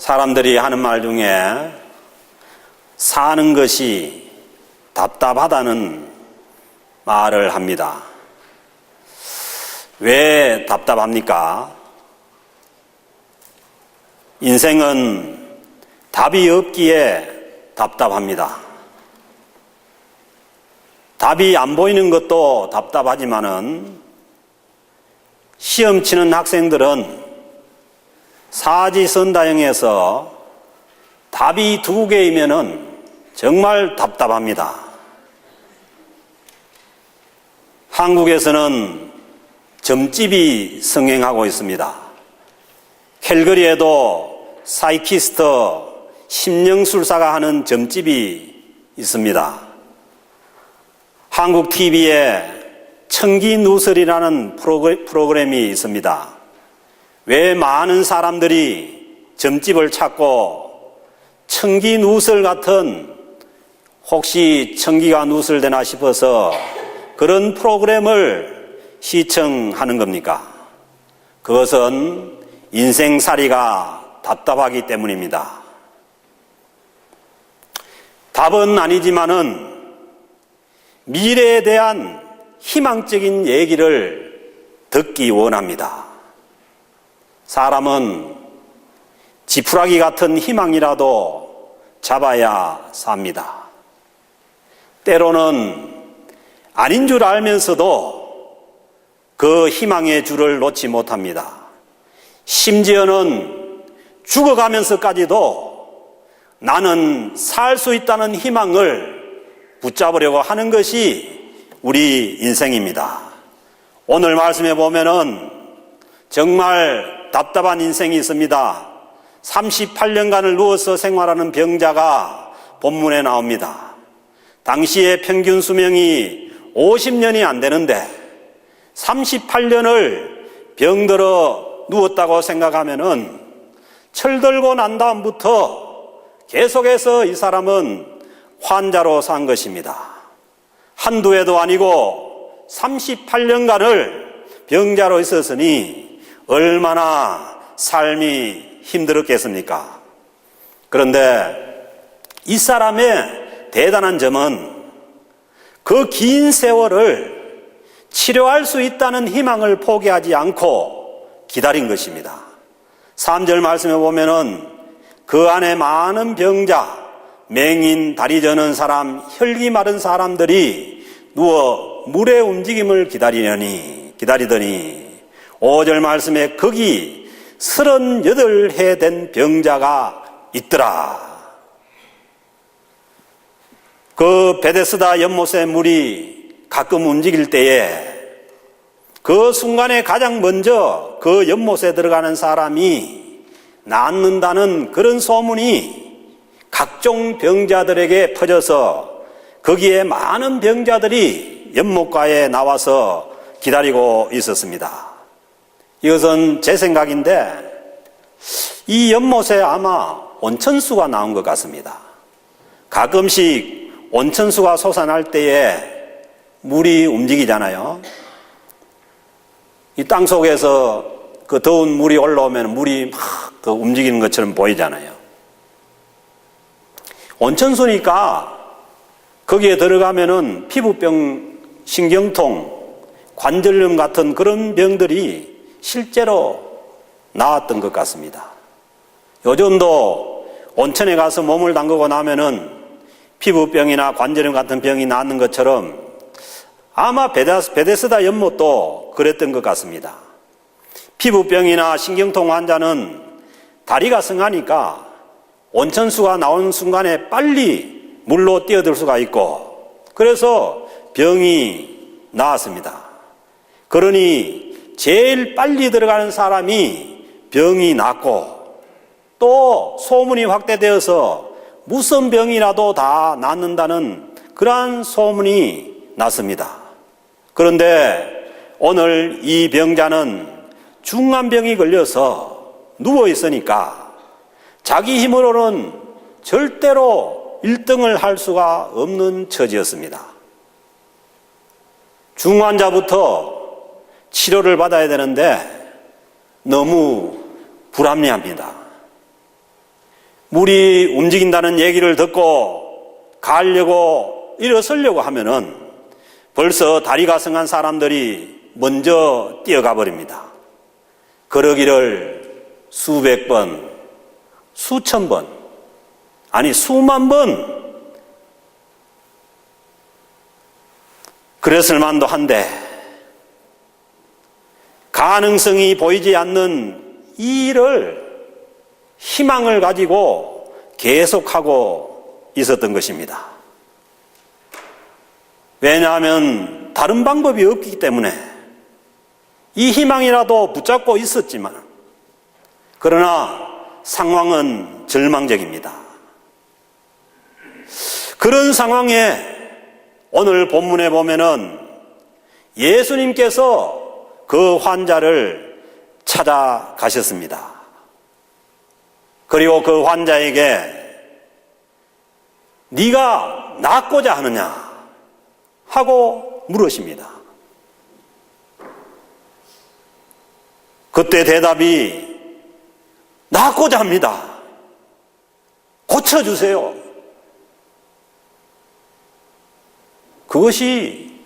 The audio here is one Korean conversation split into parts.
사람들이 하는 말 중에 사는 것이 답답하다는 말을 합니다. 왜 답답합니까? 인생은 답이 없기에 답답합니다. 답이 안 보이는 것도 답답하지만은 시험 치는 학생들은 사지선다형에서 답이 2개이면은 정말 답답합니다. 한국에서는 점집이 성행하고 있습니다. 캘거리에도 사이키스트 심령술사가 하는 점집이 있습니다. 한국 TV에 청기누설이라는 프로그램이 있습니다. 왜 많은 사람들이 점집을 찾고 청기누설 같은 혹시 청기가 누설되나 싶어서 그런 프로그램을 시청하는 겁니까? 그것은 인생살이가 답답하기 때문입니다. 답은 아니지만은 미래에 대한 희망적인 얘기를 듣기 원합니다. 사람은 지푸라기 같은 희망이라도 잡아야 삽니다. 때로는 아닌 줄 알면서도 그 희망의 줄을 놓지 못합니다. 심지어는 죽어가면서까지도 나는 살 수 있다는 희망을 붙잡으려고 하는 것이 우리 인생입니다. 오늘 말씀에 보면은 정말 답답한 인생이 있습니다. 38년간을 누워서 생활하는 병자가 본문에 나옵니다. 당시의 평균 수명이 50년이 안 되는데 38년을 병들어 누웠다고 생각하면은 철들고 난 다음부터 계속해서 이 사람은 환자로 산 것입니다. 한두 해도 아니고 38년간을 병자로 있었으니 얼마나 삶이 힘들었겠습니까? 그런데 이 사람의 대단한 점은 그 긴 세월을 치료할 수 있다는 희망을 포기하지 않고 기다린 것입니다. 3절 말씀에 보면은 그 안에 많은 병자, 맹인, 다리 저는 사람, 혈기 마른 사람들이 누워 물의 움직임을 기다리더니 5절 말씀에 거기 38해 된 병자가 있더라. 그 베데스다 연못의 물이 가끔 움직일 때에 그 순간에 가장 먼저 그 연못에 들어가는 사람이 낫는다는 그런 소문이 각종 병자들에게 퍼져서 거기에 많은 병자들이 연못가에 나와서 기다리고 있었습니다. 이것은 제 생각인데 이 연못에 아마 온천수가 나온 것 같습니다. 가끔씩 온천수가 솟아날 때에 물이 움직이잖아요. 이 땅속에서 그 더운 물이 올라오면 물이 막 그 움직이는 것처럼 보이잖아요. 온천수니까 거기에 들어가면은 피부병, 신경통, 관절염 같은 그런 병들이 실제로 나았던 것 같습니다. 요즘도 온천에 가서 몸을 담그고 나면은 피부병이나 관절염 같은 병이 낫는 것처럼 아마 베데스다 연못도 그랬던 것 같습니다. 피부병이나 신경통 환자는 다리가 성하니까 온천수가 나온 순간에 빨리 물로 뛰어들 수가 있고 그래서 병이 나았습니다. 그러니 제일 빨리 들어가는 사람이 병이 낫고 또 소문이 확대되어서 무슨 병이라도 다 낫는다는 그러한 소문이 났습니다. 그런데 오늘 이 병자는 중환병이 걸려서 누워 있으니까 자기 힘으로는 절대로 1등을 할 수가 없는 처지였습니다. 중환자부터 치료를 받아야 되는데 너무 불합리합니다. 물이 움직인다는 얘기를 듣고 가려고 일어서려고 하면은 벌써 다리가 성한 사람들이 먼저 뛰어가 버립니다. 그러기를 수백 번, 수천 번, 아니 수만 번 그랬을 만도 한데 가능성이 보이지 않는 이 일을 희망을 가지고 계속하고 있었던 것입니다. 왜냐하면 다른 방법이 없기 때문에 이 희망이라도 붙잡고 있었지만 그러나 상황은 절망적입니다. 그런 상황에 오늘 본문에 보면은 예수님께서 그 환자를 찾아가셨습니다. 그리고 그 환자에게 네가 낫고자 하느냐 하고 물으십니다. 그때 대답이 낫고자 합니다. 고쳐주세요. 그것이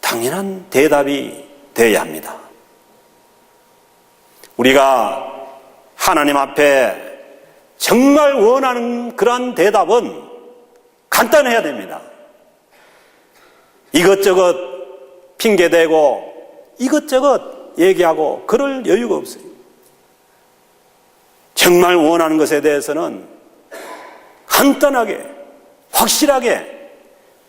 당연한 대답이 되어야 합니다. 우리가 하나님 앞에 정말 원하는 그러한 대답은 간단해야 됩니다. 이것저것 핑계대고 이것저것 얘기하고 그럴 여유가 없어요. 정말 원하는 것에 대해서는 간단하게 확실하게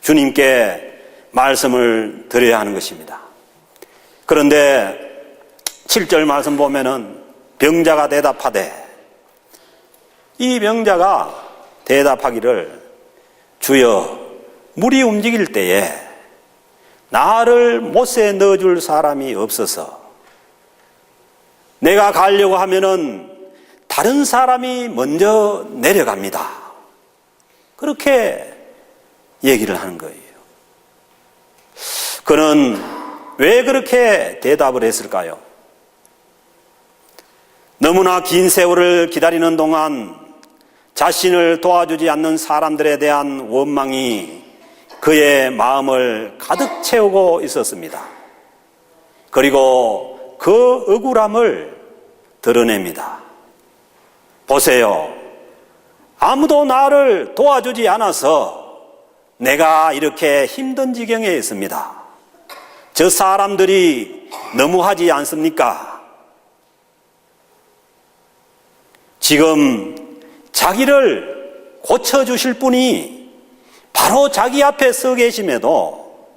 주님께 말씀을 드려야 하는 것입니다. 그런데 7절 말씀 보면은 병자가 대답하되 이 병자가 대답하기를 주여 물이 움직일 때에 나를 못에 넣어줄 사람이 없어서 내가 가려고 하면은 다른 사람이 먼저 내려갑니다. 그렇게 얘기를 하는 거예요. 그는 왜 그렇게 대답을 했을까요? 너무나 긴 세월을 기다리는 동안 자신을 도와주지 않는 사람들에 대한 원망이 그의 마음을 가득 채우고 있었습니다. 그리고 그 억울함을 드러냅니다. 보세요. 아무도 나를 도와주지 않아서 내가 이렇게 힘든 지경에 있습니다. 저 사람들이 너무하지 않습니까? 지금 자기를 고쳐주실 분이 바로 자기 앞에 서 계심에도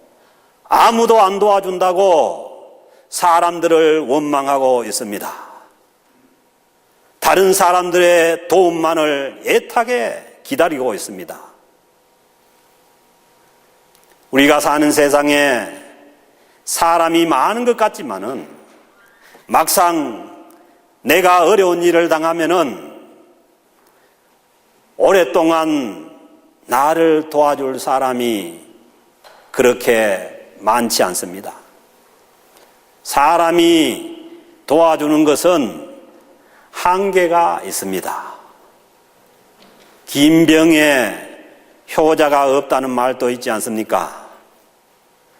아무도 안 도와준다고 사람들을 원망하고 있습니다. 다른 사람들의 도움만을 애타게 기다리고 있습니다. 우리가 사는 세상에 사람이 많은 것 같지만은 막상 내가 어려운 일을 당하면은 오랫동안 나를 도와줄 사람이 그렇게 많지 않습니다. 사람이 도와주는 것은 한계가 있습니다. 긴 병에 효자가 없다는 말도 있지 않습니까?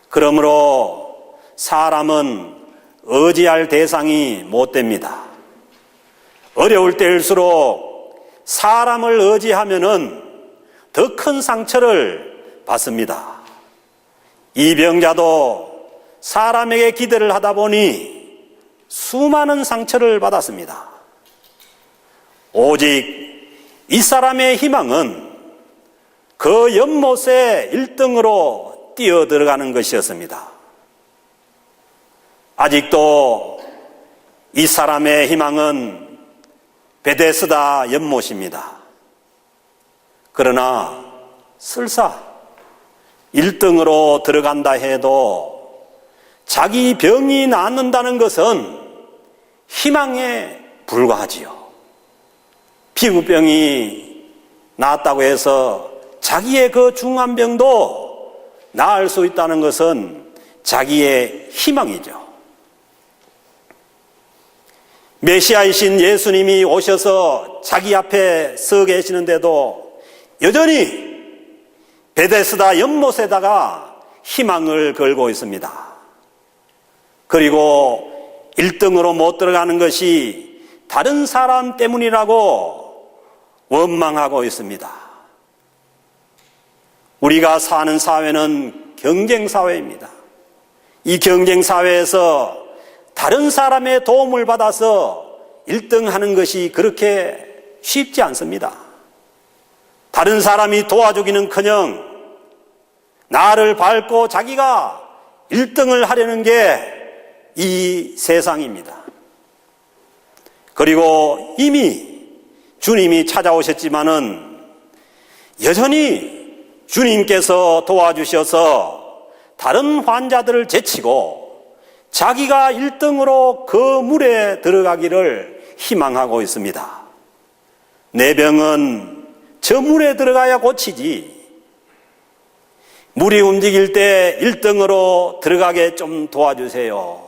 그러므로 사람은 의지할 대상이 못 됩니다. 어려울 때일수록 사람을 의지하면은 더 큰 상처를 받습니다. 이 병자도 사람에게 기대를 하다 보니 수많은 상처를 받았습니다. 오직 이 사람의 희망은 그 연못에 1등으로 뛰어들어가는 것이었습니다. 아직도 이 사람의 희망은 베데스다 연못입니다. 그러나 설사 1등으로 들어간다 해도 자기 병이 낫는다는 것은 희망에 불과하지요. 피부병이 낫다고 해서 자기의 그 중한 병도 나을 수 있다는 것은 자기의 희망이죠. 메시아이신 예수님이 오셔서 자기 앞에 서 계시는데도 여전히 베데스다 연못에다가 희망을 걸고 있습니다. 그리고 1등으로 못 들어가는 것이 다른 사람 때문이라고 원망하고 있습니다. 우리가 사는 사회는 경쟁사회입니다. 이 경쟁사회에서 다른 사람의 도움을 받아서 1등 하는 것이 그렇게 쉽지 않습니다. 다른 사람이 도와주기는커녕 나를 밟고 자기가 1등을 하려는 게 이 세상입니다. 그리고 이미 주님이 찾아오셨지만은 여전히 주님께서 도와주셔서 다른 환자들을 제치고 자기가 1등으로 그 물에 들어가기를 희망하고 있습니다. 내 병은 저 물에 들어가야 고치지, 물이 움직일 때 1등으로 들어가게 좀 도와주세요.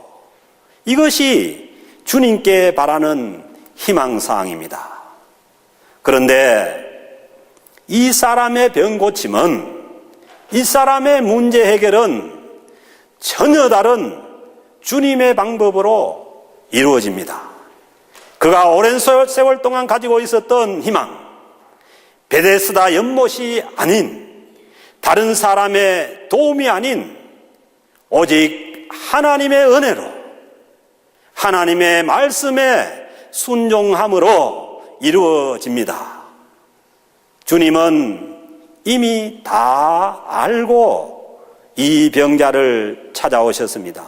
이것이 주님께 바라는 희망사항입니다. 그런데 이 사람의 병 고침은, 이 사람의 문제 해결은 전혀 다른 주님의 방법으로 이루어집니다. 그가 오랜 세월 동안 가지고 있었던 희망, 베데스다 연못이 아닌, 다른 사람의 도움이 아닌 오직 하나님의 은혜로, 하나님의 말씀에 순종함으로 이루어집니다. 주님은 이미 다 알고 이 병자를 찾아오셨습니다.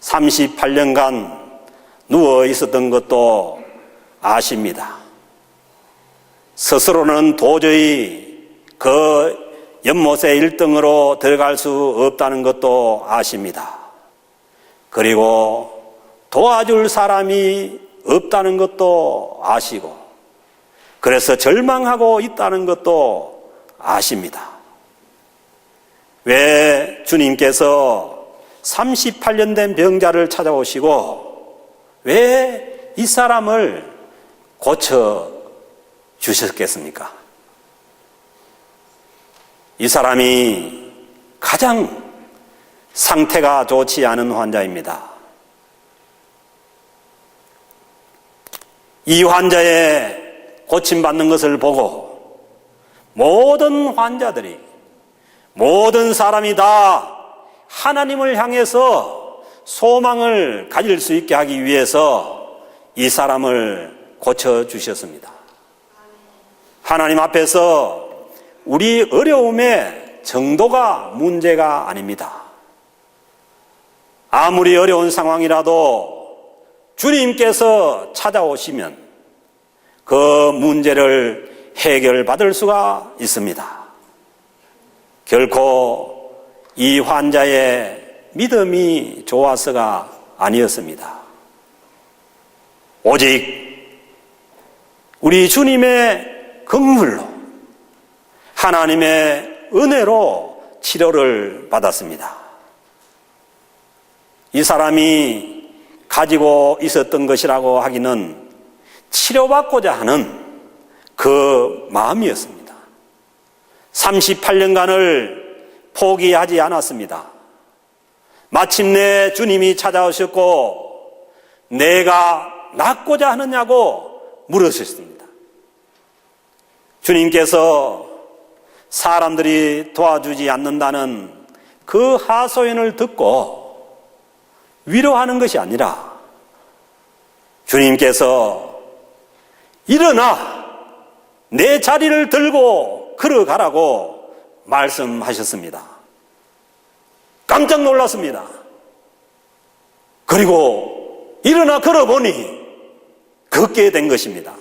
38년간 누워 있었던 것도 아십니다. 스스로는 도저히 그 연못의 1등으로 들어갈 수 없다는 것도 아십니다. 그리고 도와줄 사람이 없다는 것도 아시고, 그래서 절망하고 있다는 것도 아십니다. 왜 주님께서 38년 된 병자를 찾아오시고 왜 이 사람을 고쳐 주셨겠습니까? 이 사람이 가장 상태가 좋지 않은 환자입니다. 이 환자의 고침받는 것을 보고 모든 환자들이, 모든 사람이 다 하나님을 향해서 소망을 가질 수 있게 하기 위해서 이 사람을 고쳐주셨습니다. 하나님 앞에서 우리 어려움의 정도가 문제가 아닙니다. 아무리 어려운 상황이라도 주님께서 찾아오시면 그 문제를 해결받을 수가 있습니다. 결코 이 환자의 믿음이 좋아서가 아니었습니다. 오직 우리 주님의 긍휼로, 하나님의 은혜로 치료를 받았습니다. 이 사람이 가지고 있었던 것이라고 하기는 치료받고자 하는 그 마음이었습니다. 38년간을 포기하지 않았습니다. 마침내 주님이 찾아오셨고 내가 낫고자 하느냐고 물으셨습니다. 주님께서 사람들이 도와주지 않는다는 그 하소연을 듣고 위로하는 것이 아니라 주님께서 일어나 내 자리를 들고 걸어가라고 말씀하셨습니다. 깜짝 놀랐습니다. 그리고 일어나 걸어보니 걷게 된 것입니다.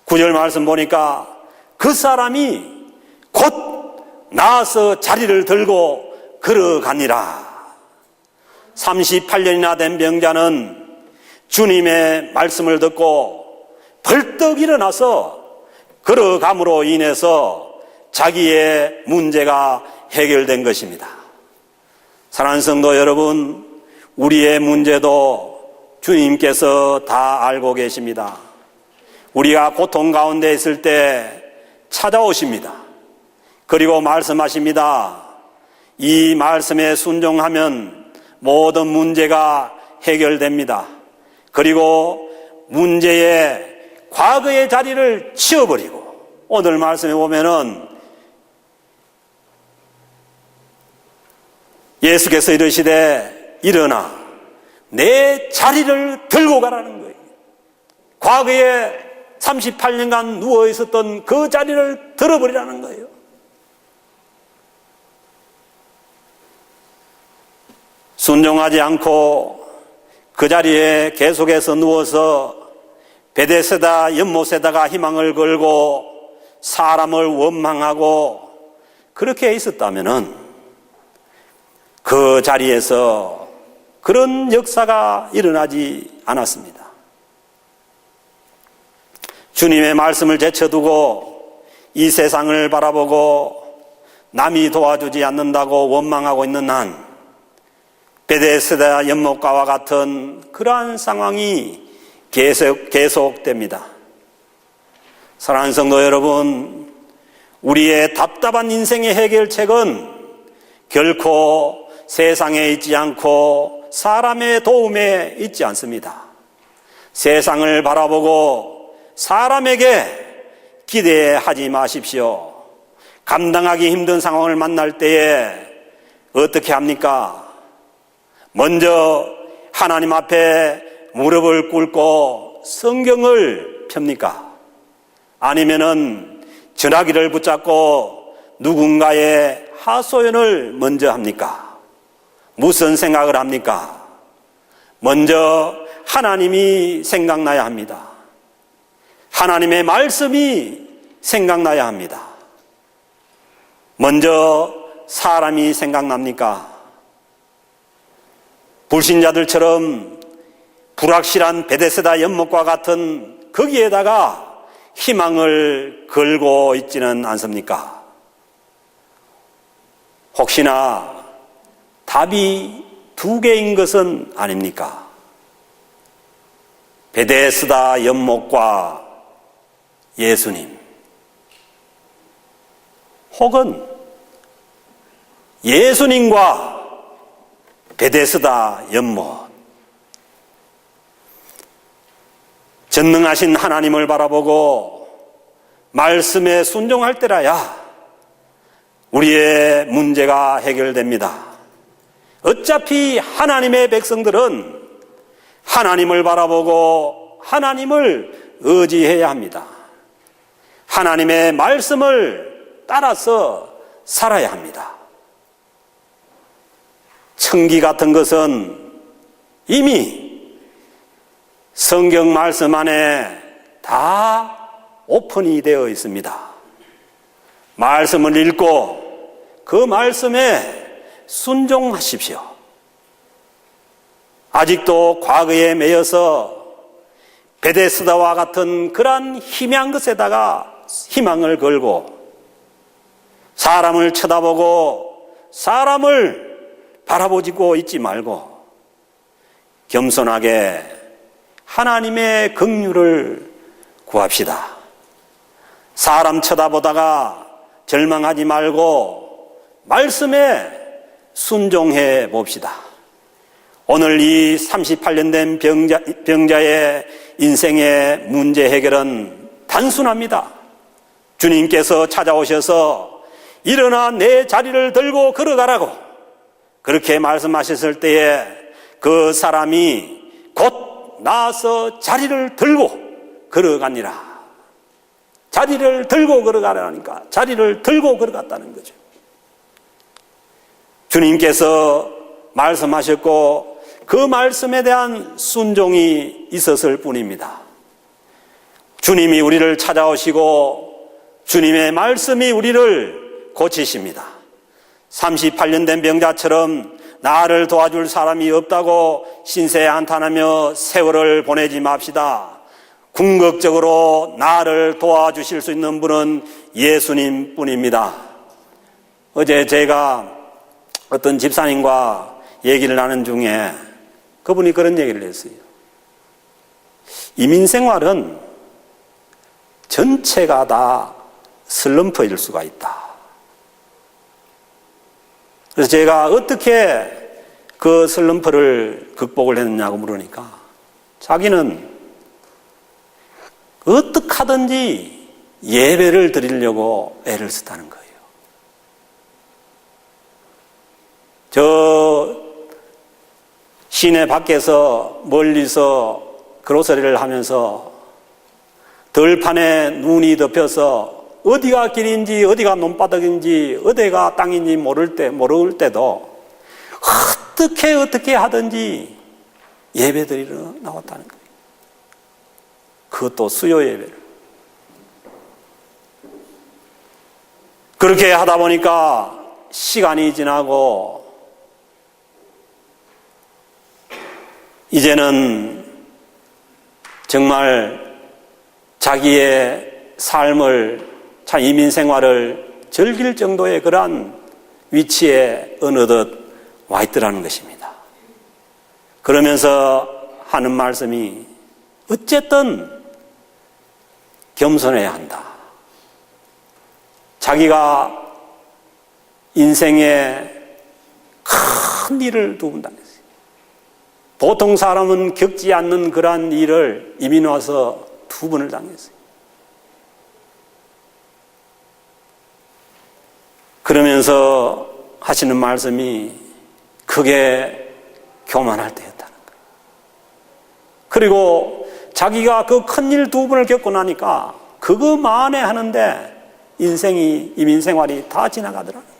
9절 말씀 보니까 그 사람이 곧 나아서 자리를 들고 걸어가니라. 38년이나 된 병자는 주님의 말씀을 듣고 벌떡 일어나서 걸어감으로 인해서 자기의 문제가 해결된 것입니다. 사랑하는 성도 여러분, 우리의 문제도 주님께서 다 알고 계십니다. 우리가 고통 가운데 있을 때 찾아오십니다. 그리고 말씀하십니다. 이 말씀에 순종하면 모든 문제가 해결됩니다. 그리고 문제의 과거의 자리를 치워버리고, 오늘 말씀에 보면은 예수께서 이르시되 일어나 내 자리를 들고 가라는 거예요. 과거에 38년간 누워 있었던 그 자리를 들어버리라는 거예요. 순종하지 않고 그 자리에 계속해서 누워서 베데스다 연못에다가 희망을 걸고 사람을 원망하고 그렇게 있었다면은 그 자리에서 그런 역사가 일어나지 않았습니다. 주님의 말씀을 제쳐두고 이 세상을 바라보고 남이 도와주지 않는다고 원망하고 있는 한 베데스다 연못가와 같은 그러한 상황이 계속됩니다. 사랑하는 성도 여러분, 우리의 답답한 인생의 해결책은 결코 세상에 있지 않고 사람의 도움에 있지 않습니다. 세상을 바라보고 사람에게 기대하지 마십시오. 감당하기 힘든 상황을 만날 때에 어떻게 합니까? 먼저 하나님 앞에 무릎을 꿇고 성경을 펴니까? 아니면은 전화기를 붙잡고 누군가의 하소연을 먼저 합니까? 무슨 생각을 합니까? 먼저 하나님이 생각나야 합니다. 하나님의 말씀이 생각나야 합니다. 먼저 사람이 생각납니까? 불신자들처럼 불확실한 베데스다 연못과 같은 거기에다가 희망을 걸고 있지는 않습니까? 혹시나 답이 두 개인 것은 아닙니까? 베데스다 연못과 예수님, 혹은 예수님과 베데스다 연못. 전능하신 하나님을 바라보고 말씀에 순종할 때라야 우리의 문제가 해결됩니다. 어차피 하나님의 백성들은 하나님을 바라보고 하나님을 의지해야 합니다. 하나님의 말씀을 따라서 살아야 합니다. 천기 같은 것은 이미 성경 말씀 안에 다 오픈이 되어 있습니다. 말씀을 읽고 그 말씀에 순종하십시오. 아직도 과거에 매여서 베데스다와 같은 그러한 희미한 것에다가 희망을 걸고 사람을 쳐다보고 사람을 바라보고 있지 말고 겸손하게 하나님의 긍휼을 구합시다. 사람 쳐다보다가 절망하지 말고 말씀에 순종해 봅시다. 오늘 이 38년 된 병자의 인생의 문제 해결은 단순합니다. 주님께서 찾아오셔서 일어나 내 자리를 들고 걸어가라고 그렇게 말씀하셨을 때에 그 사람이 곧 나와서 자리를 들고 걸어가니라. 자리를 들고 걸어가라니까 자리를 들고 걸어갔다는 거죠. 주님께서 말씀하셨고 그 말씀에 대한 순종이 있었을 뿐입니다. 주님이 우리를 찾아오시고 주님의 말씀이 우리를 고치십니다. 38년 된 병자처럼 나를 도와줄 사람이 없다고 신세에 한탄하며 세월을 보내지 맙시다. 궁극적으로 나를 도와주실 수 있는 분은 예수님 뿐입니다. 어제 제가 어떤 집사님과 얘기를 나눈 중에 그분이 그런 얘기를 했어요. 이민 생활은 전체가 다 슬럼프일 수가 있다. 그래서 제가 어떻게 그 슬럼프를 극복을 했느냐고 물으니까 자기는 어떻게 하든지 예배를 드리려고 애를 썼다는 거예요. 저 시내 밖에서 멀리서 그로서리를 하면서 들판에 눈이 덮여서 어디가 길인지 어디가 논바닥인지 어디가 땅인지 모를 때도 어떻게 하든지 예배 드리러 나왔다는 거예요. 그것도 수요 예배를. 그렇게 하다 보니까 시간이 지나고 이제는 정말 자기의 삶을, 참 이민 생활을 즐길 정도의 그러한 위치에 어느덧 와 있더라는 것입니다. 그러면서 하는 말씀이 어쨌든 겸손해야 한다. 자기가 인생에 큰 일을 두 번 당했어요. 보통 사람은 겪지 않는 그러한 일을 이민 와서 두 번을 당했어요. 그러면서 하시는 말씀이 그게 교만할 때였다는 거예요. 그리고 자기가 그 큰일 두 번을 겪고 나니까 그거 만회하는데 인생이, 이민 생활이 다 지나가더라는 거예요.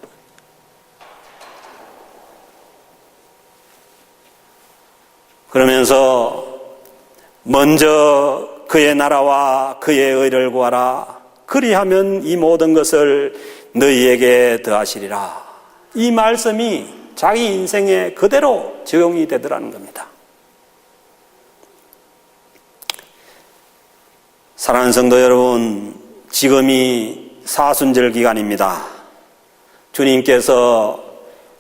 그러면서 먼저 그의 나라와 그의 의를 구하라. 그리하면 이 모든 것을 너희에게 더하시리라. 이 말씀이 자기 인생에 그대로 적용이 되더라는 겁니다. 사랑하는 성도 여러분, 지금이 사순절 기간입니다. 주님께서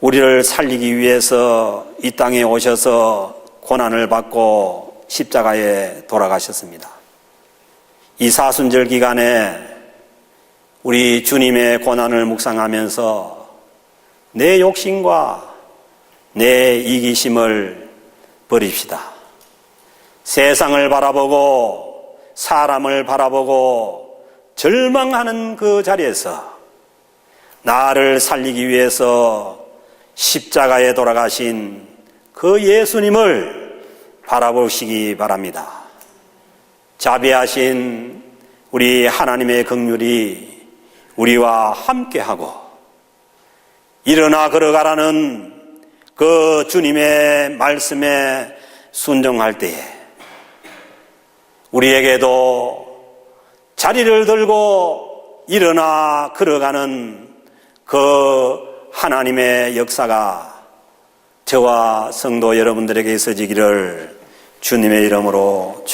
우리를 살리기 위해서 이 땅에 오셔서 고난을 받고 십자가에 돌아가셨습니다. 이 사순절 기간에 우리 주님의 고난을 묵상하면서 내 욕심과 내 이기심을 버립시다. 세상을 바라보고 사람을 바라보고 절망하는 그 자리에서 나를 살리기 위해서 십자가에 돌아가신 그 예수님을 바라보시기 바랍니다. 자비하신 우리 하나님의 긍휼이 우리와 함께하고 일어나 걸어가라는 그 주님의 말씀에 순종할 때에 우리에게도 자리를 들고 일어나 걸어가는 그 하나님의 역사가 저와 성도 여러분들에게 있어지기를 주님의 이름으로